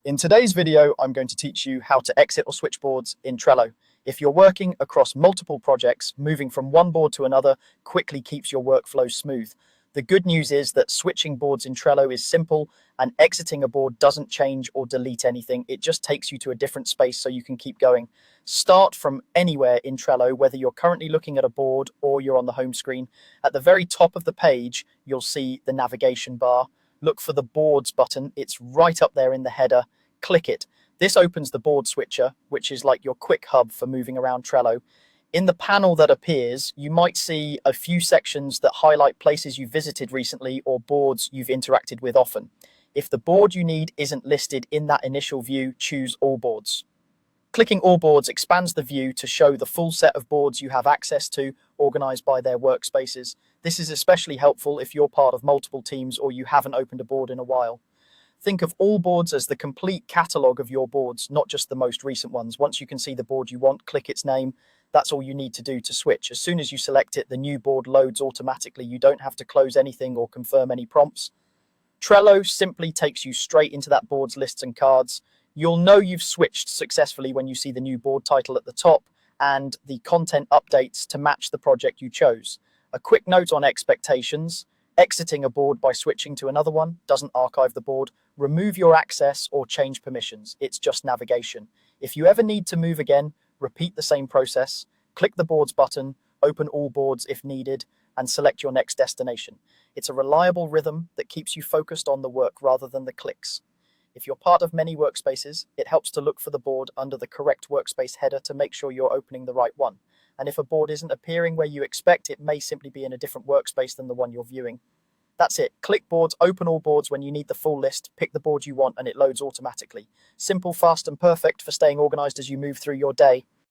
In today's video, I'm going to teach you how to exit or switch boards in Trello. If you're working across multiple projects, moving from one board to another quickly keeps your workflow smooth. The good news is that switching boards in Trello is simple, and exiting a board doesn't change or delete anything. It just takes you to a different space so you can keep going. Start from anywhere in Trello, whether you're currently looking at a board or you're on the home screen. At the very top of the page, you'll see the navigation bar. Look for the boards button. It's right up there in the header. Click it. This opens the board switcher, which is like your quick hub for moving around Trello. In the panel that appears, you might see a few sections that highlight places you've visited recently or boards you've interacted with often. If the board you need isn't listed in that initial view, choose All Boards. Clicking All Boards expands the view to show the full set of boards you have access to, organized by their workspaces. This is especially helpful if you're part of multiple teams or you haven't opened a board in a while. Think of all boards as the complete catalog of your boards, not just the most recent ones. Once you can see the board you want, click its name. That's all you need to do to switch. As soon as you select it, the new board loads automatically. You don't have to close anything or confirm any prompts. Trello simply takes you straight into that board's lists and cards. You'll know you've switched successfully when you see the new board title at the top and the content updates to match the project you chose. A quick note on expectations. Exiting a board by switching to another one doesn't archive the board. Remove your access or change permissions. It's just navigation. If you ever need to move again, repeat the same process. Click the boards button, open all boards if needed, and select your next destination. It's a reliable rhythm that keeps you focused on the work rather than the clicks. If you're part of many workspaces, it helps to look for the board under the correct workspace header to make sure you're opening the right one. And if a board isn't appearing where you expect, it may simply be in a different workspace than the one you're viewing. That's it. Click boards, open all boards when you need the full list, pick the board you want, and it loads automatically. Simple, fast, and perfect for staying organized as you move through your day.